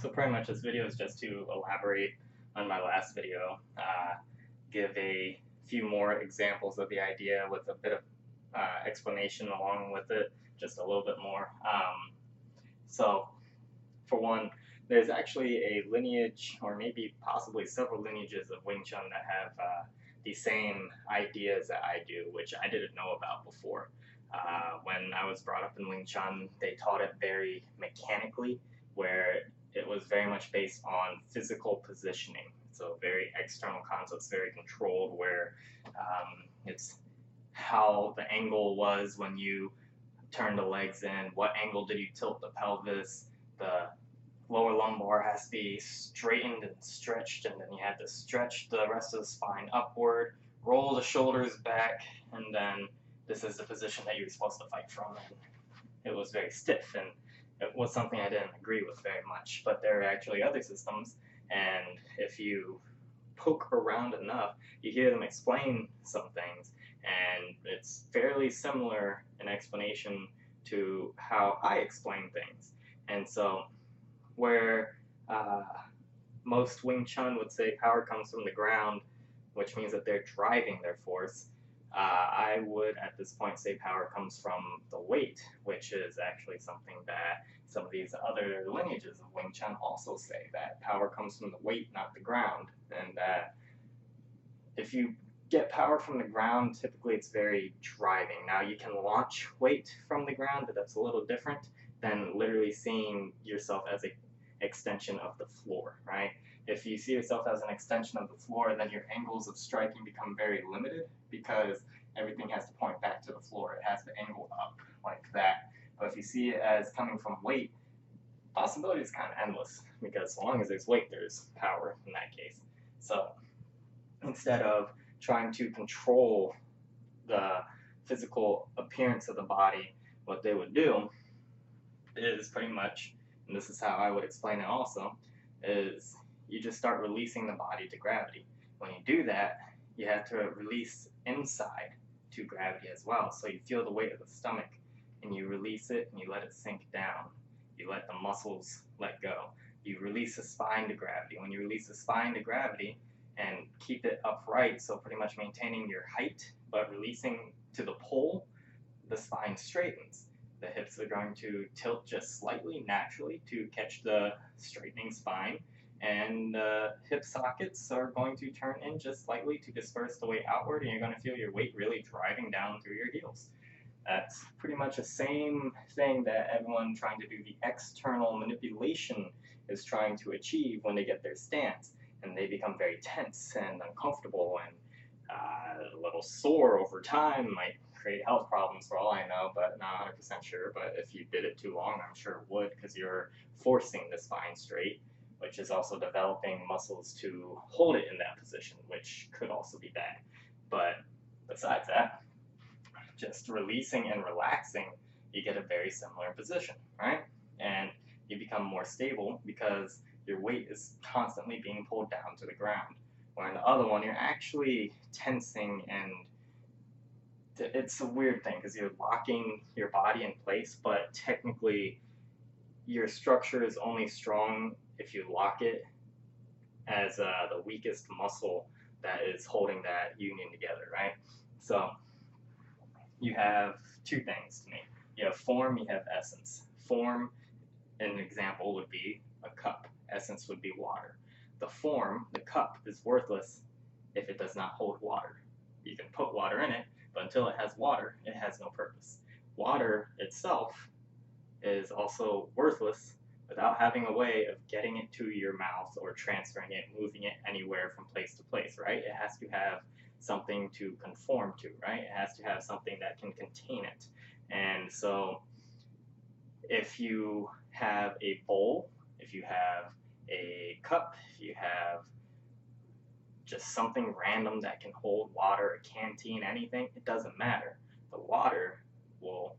So pretty much this video is just to elaborate on my last video, give a few more examples of the idea with a bit of explanation along with it, just a little bit more. So for one, there's actually a lineage, or maybe possibly several lineages of Wing Chun that have the same ideas that I do, which I didn't know about before. When I was brought up in Wing Chun, they taught it very mechanically, where it was very much based on physical positioning. So very external concepts, very controlled, where it's how the angle was when you turn the legs in, what angle did you tilt the pelvis, the lower lumbar has to be straightened and stretched, and then you have to stretch the rest of the spine upward, roll the shoulders back, and then this is the position that you're supposed to fight from. And it was very stiff, and it was something I didn't agree with very much. But there are actually other systems, and if you poke around enough, you hear them explain some things, and it's fairly similar in explanation to how I explain things. And so where most Wing Chun would say power comes from the ground, which means that they're driving their force, I would at this point say power comes from the weight, which is actually something that some of these other lineages of Wing Chun also say, that power comes from the weight, not the ground, and that if you get power from the ground, typically it's very driving. Now you can launch weight from the ground, but that's a little different than literally seeing yourself as an extension of the floor, right? If you see yourself as an extension of the floor, then your angles of striking become very limited because everything has to point back to the floor. It has to angle up like that. But if you see it as coming from weight, possibility is kind of endless because so long as there's weight, there's power in that case. So instead of trying to control the physical appearance of the body, what they would do is pretty much, and this is how I would explain it also, is you just start releasing the body to gravity. When you do that, you have to release inside to gravity as well. So you feel the weight of the stomach and you release it and you let it sink down. You let the muscles let go. You release the spine to gravity. When you release the spine to gravity and keep it upright, so pretty much maintaining your height, but releasing to the pole, the spine straightens. The hips are going to tilt just slightly naturally to catch the straightening spine, and the hip sockets are going to turn in just slightly to disperse the weight outward, and you're going to feel your weight really driving down through your heels. That's pretty much the same thing that everyone trying to do the external manipulation is trying to achieve when they get their stance, and they become very tense and uncomfortable and a little sore over time, might create health problems for all I know, but not 100% sure. But if you did it too long, I'm sure it would, because you're forcing the spine straight, which is also developing muscles to hold it in that position, which could also be bad. But besides that, just releasing and relaxing, you get a very similar position, right? And you become more stable because your weight is constantly being pulled down to the ground. Where in the other one, you're actually tensing, and it's a weird thing because you're locking your body in place, but technically your structure is only strong if you lock it as the weakest muscle that is holding that union together, right? So you have two things to me. You have form, you have essence. Form, an example would be a cup. Essence would be water. The form, the cup, is worthless if it does not hold water. You can put water in it, but until it has water, it has no purpose. Water itself is also worthless without having a way of getting it to your mouth or transferring it, moving it anywhere from place to place, right? It has to have something to conform to, right? It has to have something that can contain it. And so if you have a bowl, if you have a cup, if you have just something random that can hold water, a canteen, anything, it doesn't matter. The water will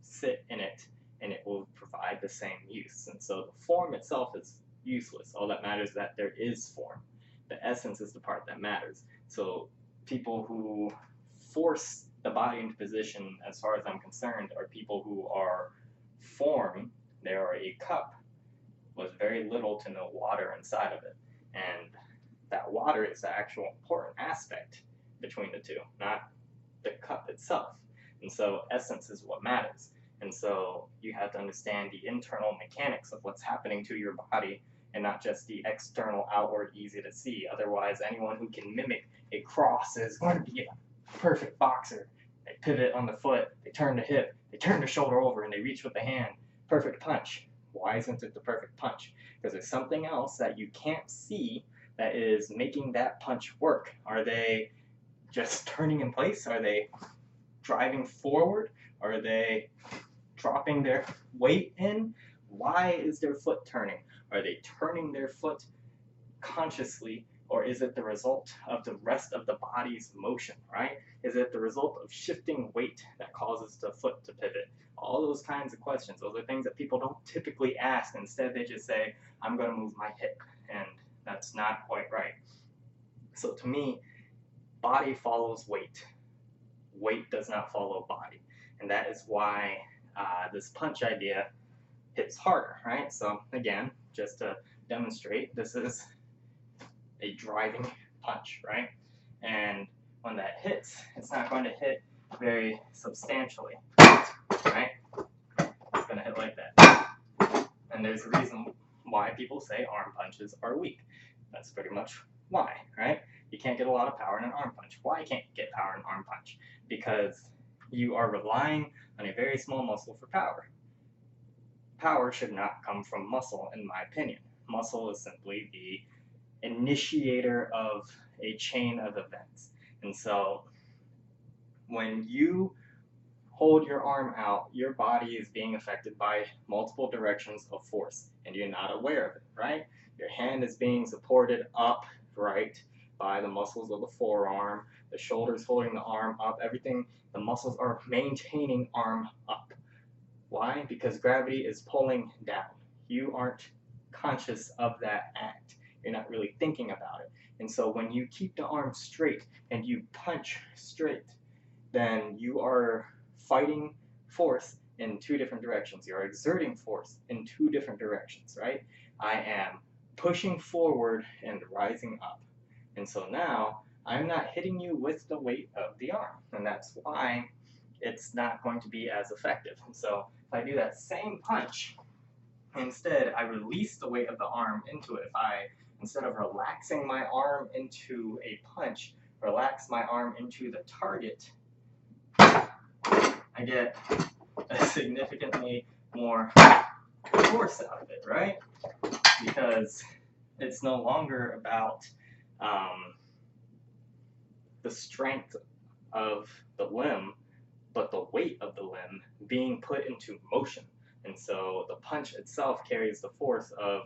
sit in it and it will provide the same use. And so the form itself is useless. All that matters is that there is form. The essence is the part that matters. So people who force the body into position, as far as I'm concerned, are people who are form. They are a cup, with very little to no water inside of it. And that water is the actual important aspect between the two, not the cup itself. And so essence is what matters. And so you have to understand the internal mechanics of what's happening to your body and not just the external, outward, easy to see. Otherwise, anyone who can mimic a cross is going to be a perfect boxer. They pivot on the foot, they turn the hip, they turn the shoulder over, and they reach with the hand. Perfect punch. Why isn't it the perfect punch? Because there's something else that you can't see that is making that punch work. Are they just turning in place? Are they driving forward? Are they dropping their weight in? Why is their foot turning? Are they turning their foot consciously, or is it the result of the rest of the body's motion, right? Is it the result of shifting weight that causes the foot to pivot? All those kinds of questions. Those are things that people don't typically ask. Instead, they just say, I'm going to move my hip, and that's not quite right. So to me, body follows weight. Weight does not follow body. And that is why this punch idea hits harder, right? So again, just to demonstrate, this is a driving punch, right? And when that hits, it's not going to hit very substantially, right? It's going to hit like that. And there's a reason why people say arm punches are weak. That's pretty much why, right? You can't get a lot of power in an arm punch. Why can't you get power in an arm punch? Because you are relying on a very small muscle for power. Power should not come from muscle, in my opinion. Muscle is simply the initiator of a chain of events. And so when you hold your arm out, your body is being affected by multiple directions of force, and you're not aware of it, right? Your hand is being supported upright by the muscles of the forearm, the shoulders holding the arm up, everything, the muscles are maintaining arm up. Why? Because gravity is pulling down. You aren't conscious of that act. You're not really thinking about it. And so when you keep the arm straight and you punch straight, then you are fighting force in two different directions. You're exerting force in two different directions, right? I am pushing forward and rising up. And so now I'm not hitting you with the weight of the arm. And that's why it's not going to be as effective. And so if I do that same punch, instead I release the weight of the arm into it. If I, instead of relaxing my arm into a punch, relax my arm into the target, I get a significantly more force out of it, right? Because it's no longer about the strength of the limb, but the weight of the limb being put into motion. And so the punch itself carries the force of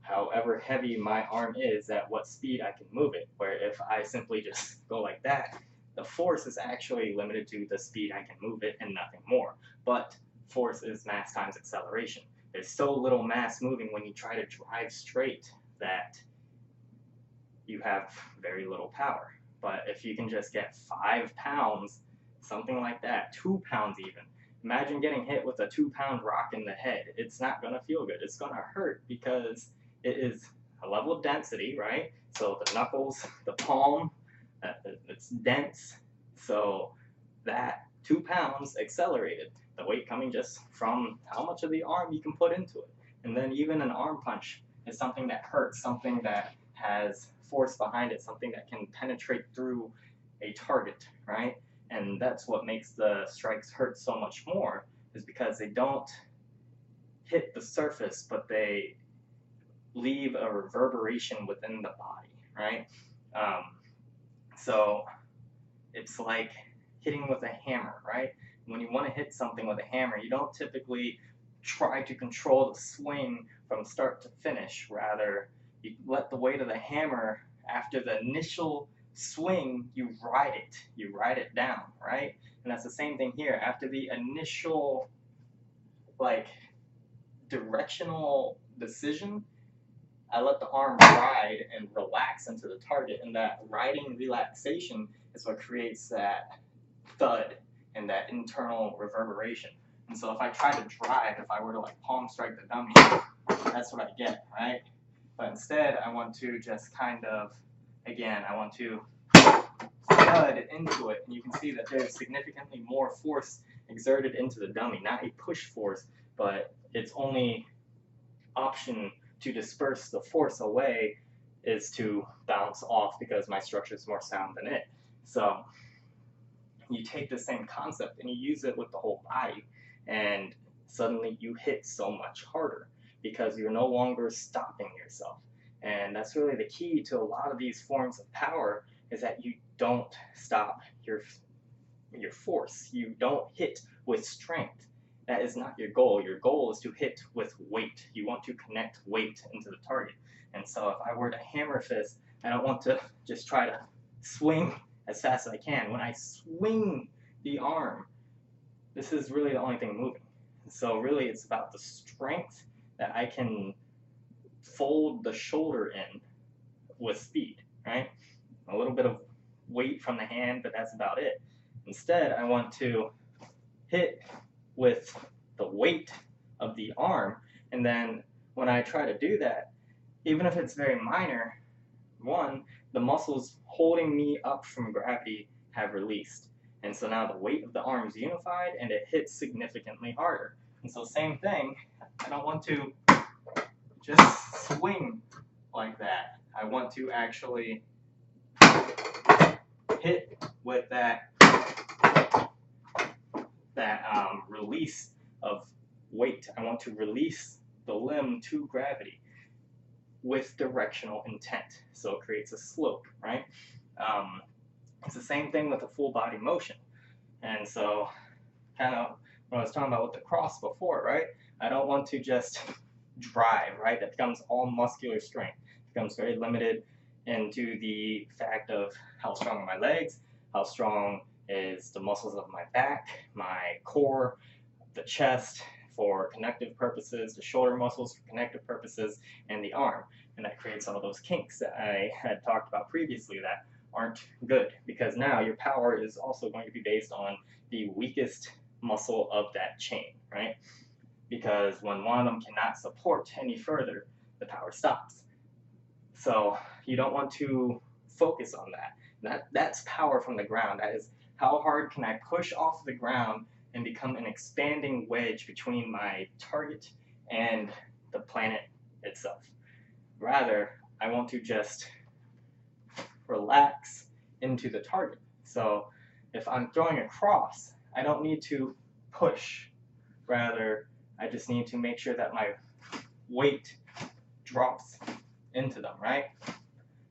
however heavy my arm is, at what speed I can move it. Where if I simply just go like that, the force is actually limited to the speed I can move it and nothing more. But force is mass times acceleration. There's so little mass moving when you try to drive straight that you have very little power. But if you can just get 5 pounds, something like that, 2 pounds even, imagine getting hit with a 2-pound rock in the head. It's not going to feel good. It's going to hurt because it is a level of density, right? So the knuckles, the palm, it's dense. So that 2 pounds accelerated, the weight coming just from how much of the arm you can put into it. And then even an arm punch is something that hurts, something that has force behind it, something that can penetrate through a target, right? And that's what makes the strikes hurt so much more, is because they don't hit the surface, but they leave a reverberation within the body, right? So it's like hitting with a hammer, right? When you want to hit something with a hammer, you don't typically try to control the swing from start to finish. Rather, you let the weight of the hammer, after the initial swing, you ride it down, right? And that's the same thing here. After the initial, like, directional decision, I let the arm ride and relax into the target, and that riding relaxation is what creates that thud and that internal reverberation. And so if I try to drive, if I were to like palm strike the dummy, that's what I get, right? But instead, I want to just kind of, again, I want to thud into it, and you can see that there's significantly more force exerted into the dummy, not a push force, but its only option to disperse the force away is to bounce off because my structure is more sound than it. So you take the same concept and you use it with the whole body, and suddenly you hit so much harder because you're no longer stopping yourself. And that's really the key to a lot of these forms of power, is that you don't stop your force. You don't hit with strength. That is not your goal. Your goal is to hit with weight. You want to connect weight into the target. And so if I were to hammer fist, I don't want to just try to swing as fast as I can. When I swing the arm, this is really the only thing moving. So really it's about the strength that I can fold the shoulder in with speed, right? A little bit of weight from the hand, but that's about it. Instead, I want to hit with the weight of the arm, and then when I try to do that, even if it's very minor, one, the muscles holding me up from gravity have released. And so now the weight of the arm is unified and it hits significantly harder. And so same thing, I don't want to just swing like that. I want to actually hit with that release of weight. I want to release the limb to gravity with directional intent. So it creates a slope, right? It's the same thing with a full body motion. And so kind of what I was talking about with the cross before, right? I don't want to just drive, right? That becomes all muscular strength. It becomes very limited into the fact of how strong are my legs, how strong is the muscles of my back, my core, the chest for connective purposes, the shoulder muscles for connective purposes, and the arm. And that creates all those kinks that I had talked about previously that aren't good, because now your power is also going to be based on the weakest muscle of that chain, right? Because when one of them cannot support any further, the power stops. So you don't want to focus on that. That's power from the ground. That is, how hard can I push off the ground and become an expanding wedge between my target and the planet itself. Rather, I want to just relax into the target. So if I'm throwing a cross, I don't need to push. Rather, I just need to make sure that my weight drops into them, right?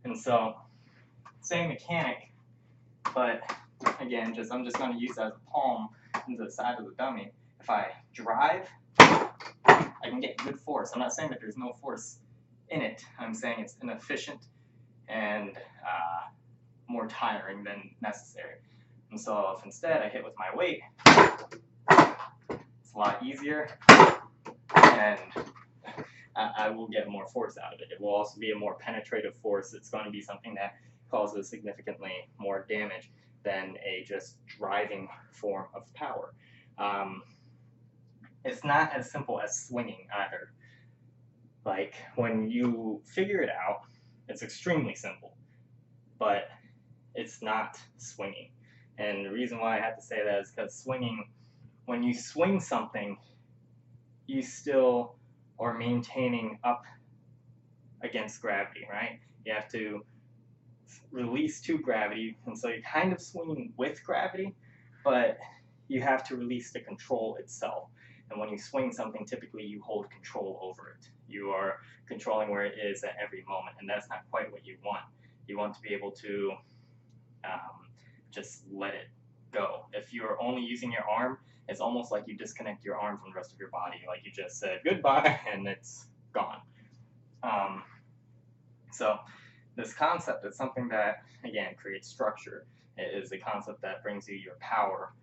And so, same mechanic, but again, I'm just going to use that as a palm into the side of the dummy. If I drive, I can get good force. I'm not saying that there's no force in it. I'm saying it's inefficient and more tiring than necessary. And so if instead I hit with my weight, it's a lot easier, and I will get more force out of it. It will also be a more penetrative force. It's going to be something that causes significantly more damage than a just driving form of power. It's not as simple as swinging either. Like, when you figure it out, it's extremely simple, but it's not swinging. And the reason why I have to say that is because swinging, when you swing something, you still are maintaining up against gravity, right? You have to release to gravity, and so you're kind of swinging with gravity, but you have to release the control itself. And when you swing something, typically you hold control over it. You are controlling where it is at every moment, and that's not quite what you want. You want to be able to just let it go. If you're only using your arm, it's almost like you disconnect your arm from the rest of your body. Like you just said goodbye and it's gone. So this concept is something that, again, creates structure. It is a concept that brings you your power.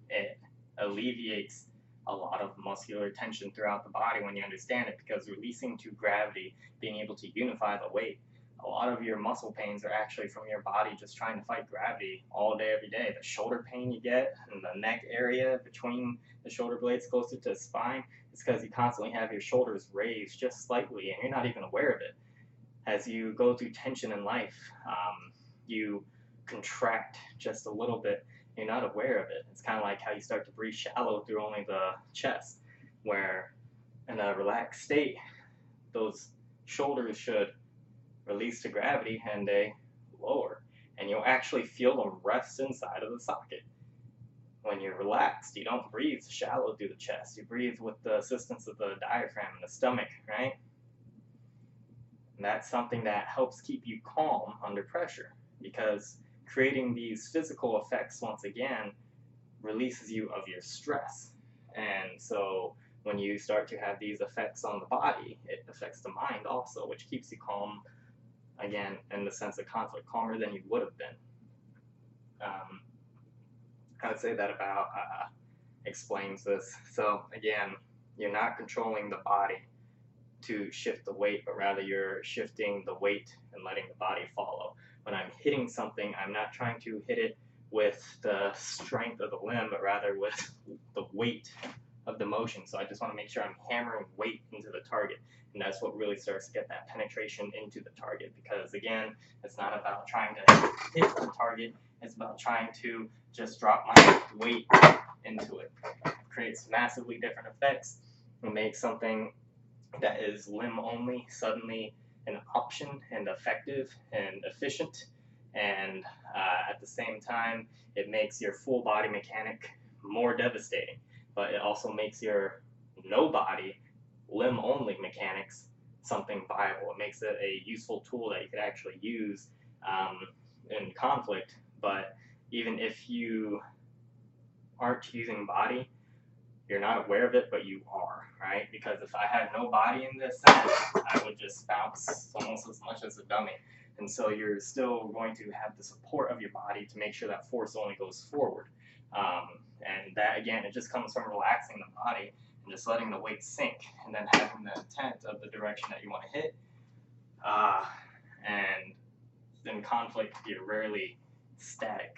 It alleviates a lot of muscular tension throughout the body when you understand it, because releasing to gravity, being able to unify the weight, a lot of your muscle pains are actually from your body just trying to fight gravity all day, every day. The shoulder pain you get in the neck area between the shoulder blades closer to the spine, it's because you constantly have your shoulders raised just slightly and you're not even aware of it. As you go through tension in life, you contract just a little bit. You're not aware of it. It's kind of like how you start to breathe shallow through only the chest, where in a relaxed state, those shoulders should release to gravity and they lower, and you'll actually feel them rest inside of the socket. When you're relaxed, you don't breathe shallow through the chest. You breathe with the assistance of the diaphragm and the stomach, right? And that's something that helps keep you calm under pressure, because creating these physical effects, once again, releases you of your stress. And so when you start to have these effects on the body, it affects the mind also, which keeps you calm, again, in the sense of conflict, calmer than you would have been. I would say that about explains this. So again, you're not controlling the body to shift the weight, but rather you're shifting the weight and letting the body follow. When I'm hitting something, I'm not trying to hit it with the strength of the limb, but rather with the weight of the motion. So I just want to make sure I'm hammering weight into the target, and that's what really starts to get that penetration into the target, because again, it's not about trying to hit the target, it's about trying to just drop my weight into it. It creates massively different effects. It makes something that is limb only suddenly an option and effective and efficient, and at the same time it makes your full body mechanic more devastating, but it also makes your no body limb only mechanics something viable. It makes it a useful tool that you could actually use in conflict. But even if you aren't using body, you're not aware of it, but you are, right? Because if I had no body in this sense, I would just bounce almost as much as a dummy. And so you're still going to have the support of your body to make sure that force only goes forward. And that, again, it just comes from relaxing the body and just letting the weight sink, and then having the intent of the direction that you want to hit. And in conflict, you're rarely static.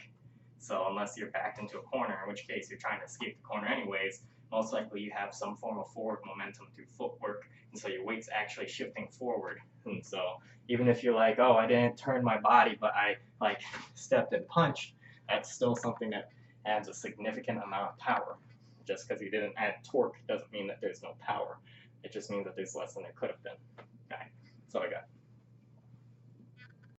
So unless you're backed into a corner, in which case you're trying to escape the corner anyways, most likely you have some form of forward momentum through footwork, and so your weight's actually shifting forward. And so even if you're like, oh, I didn't turn my body, but I like stepped and punched, that's still something that adds a significant amount of power. Just because you didn't add torque doesn't mean that there's no power. It just means that there's less than there could have been. Okay, that's all I got.